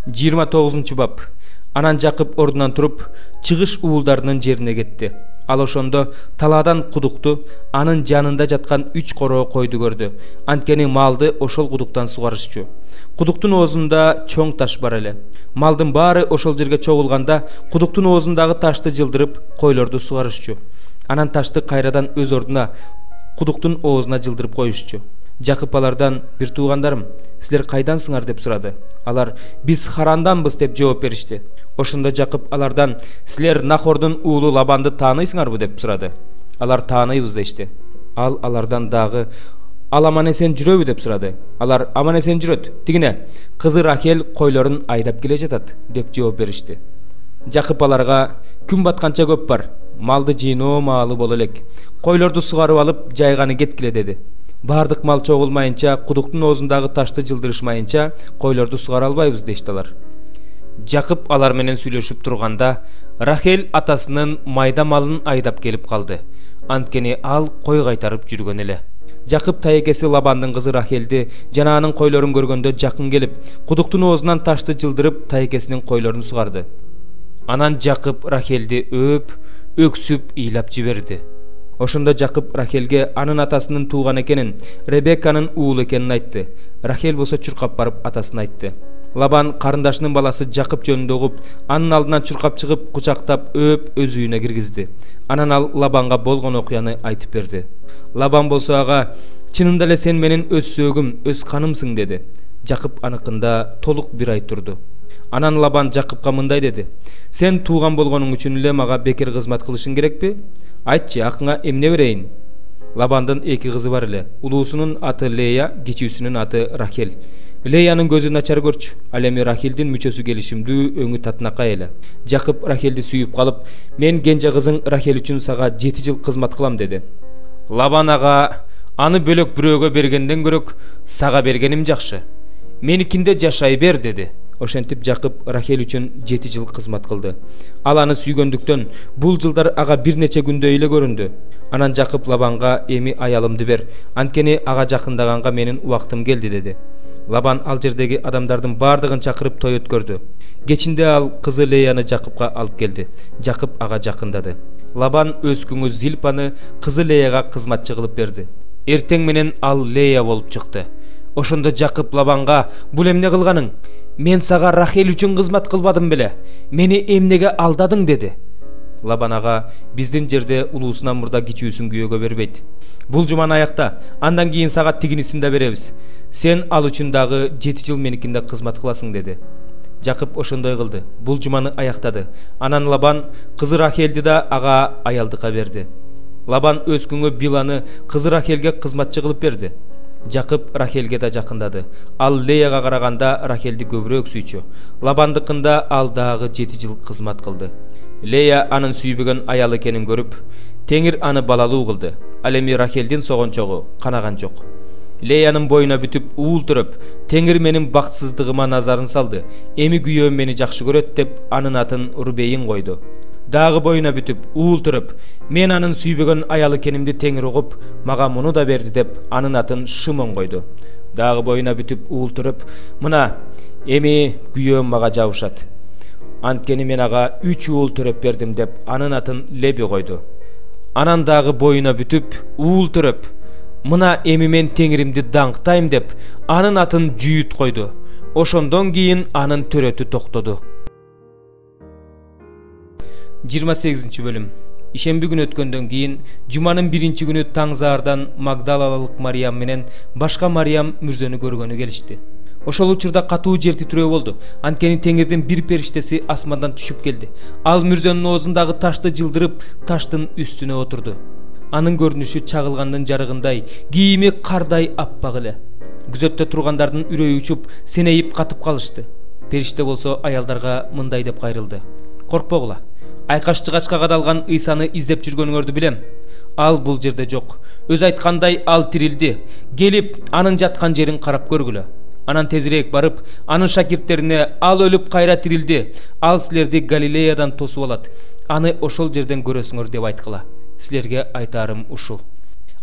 29 бап. Анан Жакып ордунан туруп, чыгыш уулдарынын жерине кетти. Ал ошондо талаадан кудукту, анын жанында жаткан 3 короо койду көрдү. Анткени малды ошол кудуктан сугарышчу. Кудуктун оозунда чоң таш бар эле. Малдын баары ошол жерге чогулганда, кудуктун оозундагы ташты жылдырып, койлорду сугарышчу. Анан ташты кайрадан өз ордуна, кудуктун оозуна жылдырып коюшчу. Жакып алардан: "Бир туугандарым, силер кайдансыңар?" деп сурады. Алар: "Биз Харанданбыз" деп жооп беришти. Ошондо Жакып алардан: "Силер Нахордун уулу Лабанды тааныйсыңарбы?" деп сурады. Алар: "Тааныйбыз" дешти. Ал алардан дагы: "Ал аман эсен жүрөбү?" деп сурады. Алар: "Аман эсен жүрөт. Тигине кызы Рахел койлорун айдап келе жатат" деп жооп беришти. Жакып аларга: "Күн батканча көп бар. Малды жыйноо маалы боло элек. Койлорду сугарып алып, жайганы кеткиле" деди. Бардык мал чогулмайынча, кудуктун оозундагы ташты жылдырышмайынча, койлорду сугара албайбыз дешти алар. Жакып алар менен сүйлөшүп турганда, Рахел атасынын майда малын айдап келип калды. Анткени ал кой кайтарып жүргөн эле. Жакып тайекеси Лабандын кызы Рахелди жана анын койлорун көргөндө жакын келип, кудуктун оозунан ташты жылдырып, тайекесинин койлорун сугарды. Анан Жакып Рахелди өксүп ыйлап жиберди. Ошондо Жакып Рахелге анын атасынын тууган экенин, Ребекканын уулу экенин айтты. Рахел болсо чуркап барып атасына айтты. Лабан карындашынын баласы Жакып жөнүндө угуп, анын алдынан чуркап чыгып, кучактап өз үйүнө киргизди. Анан ал Лабанга болгон окуяны айтып берди. Лабан болсо ага: "Чынында эле сен менин өз сөөгүм, өз канымсың" деди. Жакып аныкында толук бир ай турду. Анан Лабан Жакыпка мындай деди: "Сен тууган болгонуң үчүн эле мага бекер кызмат кылышың керекпи? Айтчы, акыңа эмне берейин?" Лабандын 2 кызы бар эле. Улуусунун аты Лея, кичүүсүнүн аты Рахел. Леянын көзү начар көрчү. Ал эми Рахелдин мүчөсү келишимдүү, өңү татынакай эле. Жакып Рахелди сүйүп калып: "Мен кенже кызың Рахел үчүн сага 7 жыл кызмат кылам" деди. Лабан ага: "Аны бөлөк бирөөгө бергенден көрөк, сага бергеним жакшы. Меникинде жашай бер" деди. Ошентип Жакып Рахел үчүн 7 жыл кызмат кылды. Ал аны сүйгөндүктөн бул жылдар ага бир нече күндөй эле көрүндү. Анан Жакып Лабанга: "Эми аялымды бер, анткени ага жакындаганга менин убактым келди" деди. Лабан ал жердеги адамдардын бардыгын чакырып той өткөрдү. Кечинде ал кызы Леяны Жакыпка алып келди. Жакып ага жакындады. Лабан өз күңүз Зилпаны кызы Леяга кызматчы кылып берди. Эртең менен ал Лея болуп чыкты. Ошондо Жакып Лабанга: "Бул эмне кылганың? Мен сага Рахел үчүн кызмат кылбадым беле? Мени эмнеге алдадың?" деди. Лабан ага: "Биздин жерде улуусунан мурда кичүүсүн күйөөгө бербейт. Бул жуманы аякта, андан кийин сага тигинисин да беребиз. Сен ал үчүн дагы 7 жыл меникинде кызмат кыласың" деди. Жакып ошондой кылды. Бул жуманы аяктады. Анан Лабан кызы Рахелди да ага аялдыкка берди. Лабан өз күңү Биланы кызы Рахелге кызматчы кылып берди. Жакып Рахелге да жакындады. Ал Леяга караганда Рахелди көбүрөөк сүйчү. Лабандыкында ал дагы 7 жыл кызмат кылды. Лея анын сүйбөгөн аял экенин көрүп, Теңир аны балалуу кылды. Ал эми Рахелдин согончогу канаган жок. Леянын боюна бүтүп уул төрөп, Теңир менин бактсыздыгыма назарын салды. Эми күйөөм мени жакшы көрөт деп анын атын Рубейин койду. Дагы боюна бүтүп уул төрөп, мен анын сүйбөгөн аял экенимди Теңир угуп, мага муну да берди деп анын атын Шимон койду. Дагы боюна бүтүп уул төрөп, мына эми күйөөм мага жабышат. Анткени мен ага 3 уул төрөп бердим деп анын атын Леби койду. Анан дагы боюна бүтүп уул төрөп, мына эми мен Теңиримди даңктайм деп анын атын Жүйүт койду. Ошондон кийин анын төрөтү токтоду. 28 бөлүм. Ишемби күнү өткөндөн кийин жуманын 1 күнү Таңзаардан Магдалалык Мариям менен башка Мариям мүрзөнү көргөнү келишти. Ошол учурда катуу жер титирөө болду. Анткени Теңирдин бир периштеси асмандан түшүп келди. Ал мүрзөнүн оозундагы ташты жылдырып, таштын үстүнө отурду. Анын көрүнүшү чагылгандын жарыгындай, кийими кардай аппак эле. Күзөттө тургандардын үрөйү учуп, сенейип катып калышты. Периште болсо аялдарга мындай деп кайрылды: "Коркпогула. Айкаш-чыгачка кадалган Ыйсаны издеп жүргөнүңөрдү билем. Ал бул жерде жок. Өз айткандай ал тирилди. Келип, анын жаткан жерин карап көргүлө. Анан тезирээк барып, анын шакирттерине: ал өлүп кайра тирилди. Ал силерди Галилеядан тосуп алат. Аны ошол жерден көрөсүңөр деп айткыла. Силерге айтарым ушул."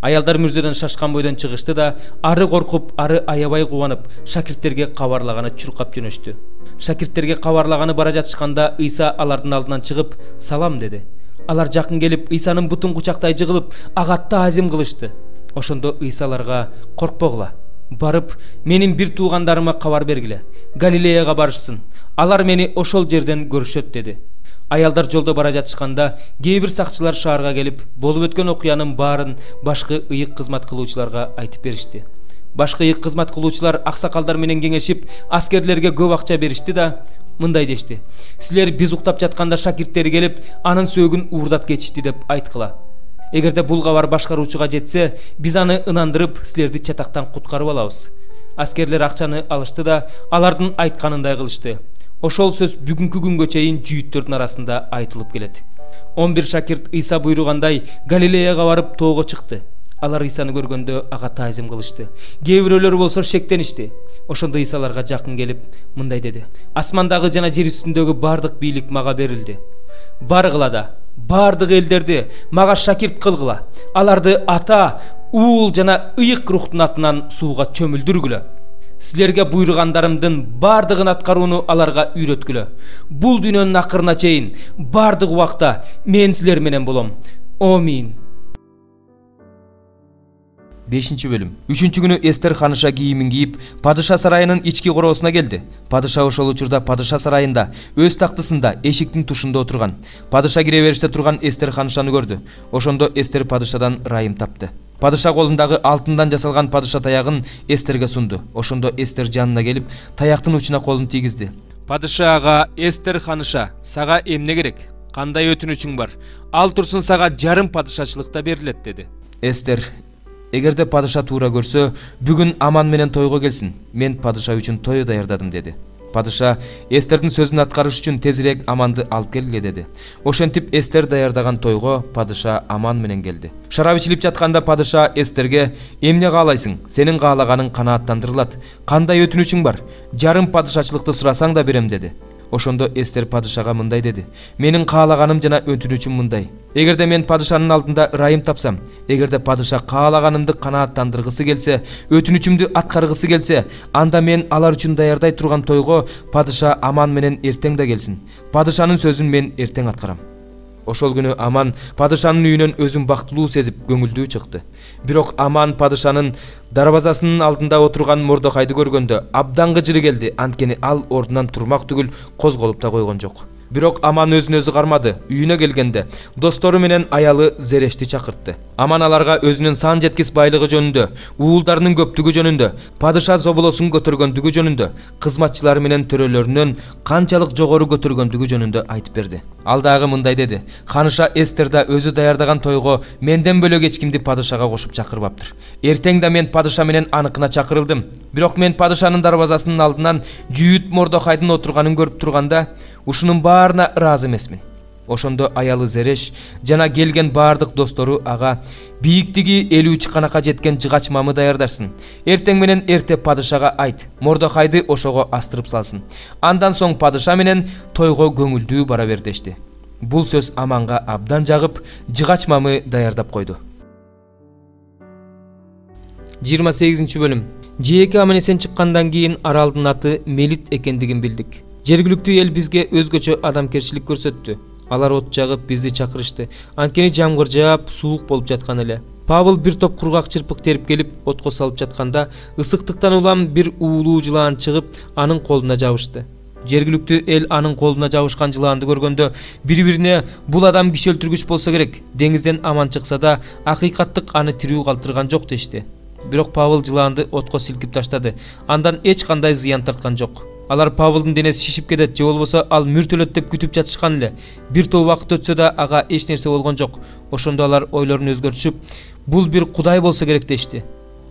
Аялдар мүрзөдөн шашкан бойдон чыгышты да, ары коркуп, ары аябай кубанып, шакирттерге кабарлаганы чуркап жөнөштү. Шакирттерге кабарлаганы бара жатышканда Ыйса алардын алдынан чыгып, "Салам" деди. Алар жакын келип, Ыйсанын бутун кучактай жыгылып, ага таазим кылышты. Ошондо Ыйса аларга "Коркпогула. Барып, менин бир туугандарыма кабар бергиле. Галилеяга барышсын. Алар мени ошол жерден көрүшөт" деди. Аялдар жолдо бара жатышканда кээ бир сакчылар шаарга келип, болуп өткөн окуянын баарын башкы ыйык кызмат кылуучуларга айтып беришти. Башкы ыйык кызмат кылуучулар аксакалдар менен кеңешип, аскерлерге көп акча беришти да мындай дешти: "Силер биз уктап жатканда шакирттери келип, анын сөөгүн уурдап кетишти" деп айткыла. Эгерде бул кабар башкаруучуга жетсе, биз аны ынандырып, силерди чатактан куткарып алабыз. Аскерлер акчаны алышты да алардын айтканындай кылышты. Ошол сөз бүгүнкү күнгө чейин жүйүттөрдүн арасында айтылып келет. 11 шакирт Ыйса буйругандай Галилеяга барып тоого чыкты. Алар Ыйсаны көргөндө ага таазим кылышты. Кээ бирөөлөр болсо шектеништи. Ошондо Ыйса аларга жакын келип мындай деди: "Асмандагы жана жер үстүндөгү бардык бийлик мага берилди. Баргыла да бардык элдерди мага шакирт кылгыла. Аларды Ата, Уул жана ыйык рухтун атынан сууга чөмүлдүргүлө. Силерге буйругандарымдын бардыгын аткарууну аларга үйрөткүлө. Бул дүйнөнүн акырына чейин бардык убакта мен силер менен болом. Амин." 5 бөлүм. 3 күнү Эстер ханыша кийимин кийип, падыша сарайынын ички короосуна келди. Падыша ошол учурда падыша сарайында, өз тактысында, эшиктин тушунда отурган. Падыша кире бериште турган Эстер ханышаны көрдү. Ошондо Эстер падышадан ырайым тапты. Падыша колундагы алтындан жасалган падыша таягын Эстерге сунду. Ошондо Эстер жанына келип, таяктын учуна колун тийгизди. "Падыша ага, Эстер ханыша, сага эмне керек? Кандай өтүнүчүң бар? Ал турсун сага жарым падышачылыкта берилет" деди. Эстер: "Эгерде падыша туура көрсө, бүгүн Аман менен тойго келсин. Мен падыша үчүн той даярдадым" деди. Падыша Эстердин сөзүн аткарыш үчүн тезирээк Аманды алып келгиле деди. Ошентип Эстер даярдаган тойго падыша Аман менен келди. Шарап ичилип жатканда падыша Эстерге: "Эмне каалайсың? Сенин каалаганың канааттандырылат. Кандай өтүнүчүң бар? Жарым падышачылыкты сурасаң да берем" деди. Ошондо Эстер падышага мындай деди: "Менин каалаганым жана өтүнүчүм мындай. Эгерде мен падышанын алдында ырайым тапсам, эгерде падыша каалаганымды канааттандыргысы келсе, өтүнүчүмдү аткаргысы келсе, анда мен алар үчүн даярдай турган тойго падыша Аман менен эртең да келсин. Падышанын сөзүн мен эртең аткарам." Ошол күнү Аман падышанын үйүнөн өзүн бактылуу сезип көңүлдүү чыкты. Бирок Аман падышанын дарбазасынын алдында отурган Мордохайды көргөндө абдан кыжыры келди, анткени ал ордунан турмак түгүл козголуп да койгон жок. Бирок Аман өзүн өзү кармады. Үйүнө келгенде достору менен аялы Зерешти чакыртты. Аман аларга өзүнүн сан жеткис байлыгы жөнүндө, уулдарынын көптүгү жөнүндө, падыша зоболосун көтөргөндүгү жөнүндө, кызматчылары менен төрөлөрүнөн канчалык жогору көтөргөндүгү жөнүндө айтып берди. Ал дагы мындай деди: "Ханыша Эстер да өзү даярдаган тойго менден бөлөк эч кимди падышага кошуп чакырбаптыр. Эртең да мен падыша менен аныкына чакырылдым. Бирок мен падышанын дарбазасынын алдынан жүйүт Мордохайдын отурганын көрүп турганда, ушунун баарына ыраазы эмесмин." Ошондо аялы Зереш жана келген бардык достору ага: "Бийиктиги 50 чыканакка жеткен жыгач мамы даярдарсын. Эртең менен эрте падышага айт, Мордохайды ошого астырып салсын. Андан соң падыша менен тойго көңүлдүү бара бер" дешти. Бул сөз Аманга абдан жагып, жыгач мамы даярдап койду. 28 бөлүм. Жээки Аман-эсен чыккандан кийин аралдын аты Мелит экендигин билдик. Жергиликтүү эл бизге өзгөчө адамкерчилик көрсөттү. Алар от жагып бизди чакырышты. Анткени жамгыр жаап, суук болуп жаткан эле. Павыл бир топ кургак чырпык терип келип отко салып жатканда, ысыктыктан улам бир уулуу жылаан чыгып, анын колуна жабышты. Жергиликтүү эл анын колуна жабышкан жылаанды көргөндө бири-бирине: "Бул адам киши өлтүргүч болсо керек. Деңизден аман чыкса да, акыйкаттык аны тирүү калтырган жок" дешти. Бирок Павыл жылаанды отко силкип таштады. Андан эч кандай зыян тарткан жок. Алар Павылдын денеси шишип кетет же болбосо ал мүртөлөт деп күтүп жатышкан эле. Бир топ убакыт өтсө да ага эч нерсе болгон жок. Ошондо алар ойлорун өзгөртүшүп, бул бир кудай болсо керек дешти.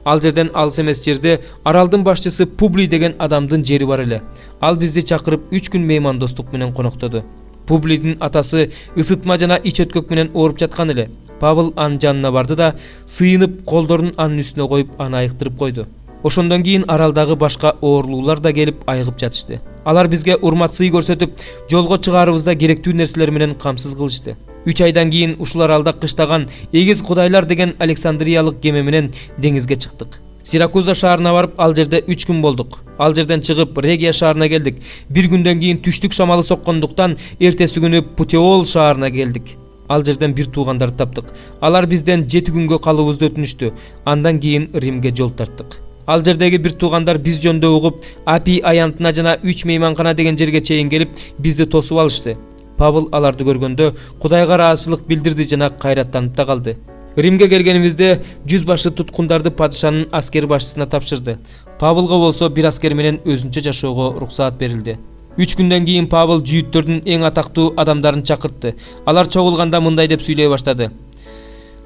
Ал жерден алыс эмес жерде аралдын башчысы Публий деген адамдын жери бар эле. Ал бизди чакырып 3 күн меймандостук менен коноктоду. Публийдин атасы ысытма жана ич өткөк менен ооруп жаткан эле. Павыл анын жанына барды да сыйынып колдорун анын үстүнө коюп аны айыктырып койду. Ошондон кийин аралдагы башка оорулуулар да келип айыгып жатышты. Алар бизге урмат сый көрсөтүп, жолго чыгаарыбызда керектүү нерселер менен камсыз кылышты. 3 айдан кийин ушул аралда кыштаган эгиз кудайлар деген Александриялык кеме менен деңизге чыктык. Сиракуза шаарына барып, ал жерде 3 күн болдук. Ал жерден чыгып Регия шаарына келдик. Bir күндөн кийин түштүк шамалы соккондуктан эртеси күнү Путеол шаарына келдик. Ал жерден бир туугандарды таптык. Алар бизден 7 күнгө калуубузду өтүнүштү. Андан кийин Римге жол тарттык. Ал жердеги бир туугандар биз жөнүндө угуп, Апи аянтына жана 3 мейманкана деген жерге чейин келип, бизди тосуп алышты. Павыл аларды көргөндө Кудайга ыраазычылык билдирди жана кайраттанып да калды. Римге келгенибизде 100 башы туткундарды падышанын аскер башчысына тапшырды. Павылга болсо бир аскер менен өзүнчө жашоого уруксаат берилди. 3 күндөн кийин Павыл жүйүттөрдүн эң атактуу адамдарын чакыртты. Алар чогулганда мындай деп сүйлөй баштады: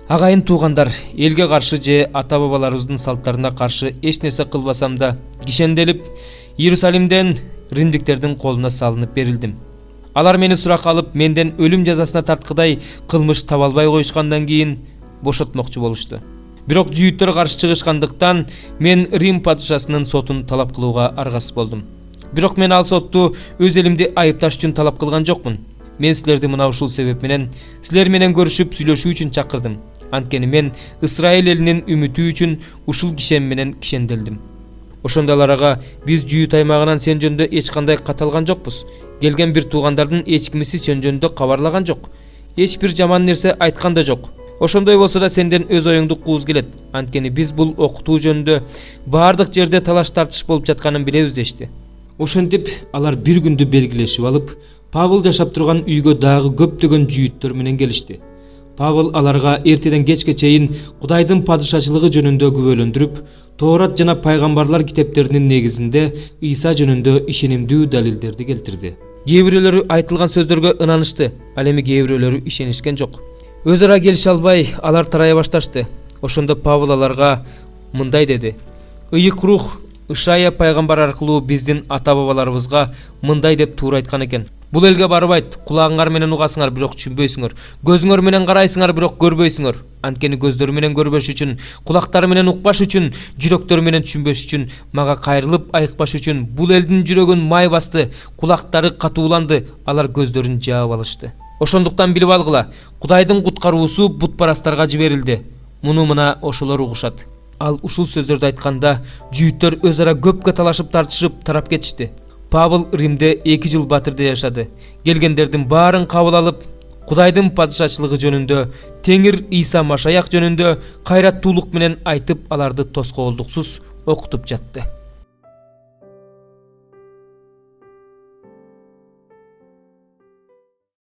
Агайын туугандар, элге каршы же ата-бабаларыбыздын салттарына каршы эч нерсе кылбасам да, кишенделип Иерусалимден римдиктердин колуна салынып берилдим. Алар мени суракка алып, менден өлүм жазасына тарткыдай кылмыш таба албай коюшкандан кийин бошотмокчу болушту. Бирок жүйүттөр каршы чыгышкандыктан мен Рим падышасынын сотун талап кылууга аргасыз болдум. Бирок мен ал сотту өз элимди айыпташ үчүн талап кылган жокмун. Мен силерди мына ушул себеп менен силер менен көрүшүп сүйлөшүү үчүн чакырдым. Анткени мен Исраил элинин үмүтү үчүн ушул кишем менен кишенделдим. Ошондо аларга биз жүйүт аймагынан сен жөнүндө эч кандай каталган жокпуз. Келген бир туугандардын эч кимиси сен жөнүндө кабарлаган жок. Эч бир жаман нерсе айткан да жок. Ошондой болсо да сенден өз оюңду кууз келет. Анткени биз бул окутуу жөнүндө баардык жерде талаш тартыш болуп жатканын билебиз дешти. Ошентип алар бир күндү белгилешип алып, Павыл жашап турган үйгө дагы көптөгөн жүйүттөр менен келишти. Павыл аларга эртеден кечке чейин Кудайдын падышачылыгы жөнүндө күбөлөндүрүп, Тоорат жана пайгамбарлар китептеринин негизинде Иса жөнүндө ишенимдүү далилдерди келтирди. Кээ бирөөлөрү айтылган сөздөргө ынанышты, ал эми кээ бирөөлөрү ишенишкен жок. Өз ара келише албай, алар тарая башташты. Ошондо Павыл аларга мындай деди: Ыйык рух Ишая пайгамбар аркылуу биздин ата-бабаларыбызга мындай деп туура айткан экен: Бул элге барып айт, кулагыңар менен угасыңар, бирок түшүнбөйсүңөр. Көзүңөр менен карайсыңар, бирок көрбөйсүңөр. Анткени көздөрү менен көрбөш үчүн, кулактары менен укпаш үчүн, жүрөктөрү менен түшүнбөш үчүн, мага кайрылып айыкпаш үчүн бул элдин жүрөгүн май басты, кулактары катууланды, алар көздөрүн жаап алышты. Ошондуктан билип алгыла, Кудайдын куткаруусу бутпарастарга жиберилди. Муну мына ошолор угушат. Ал ушул сөздөрдү айтканда, жүйүттөр өз ара көпкө талашып тартышып тарап кетишти. Павыл Римде 2 жыл батырда жашады. Келгендердин баарын кабыл алып, Кудайдын падышачылыгы жөнүндө, Теңир Иса Машаяк жөнүндө кайраттуулук менен айтып, аларды тоскоолдуксуз окутуп жатты.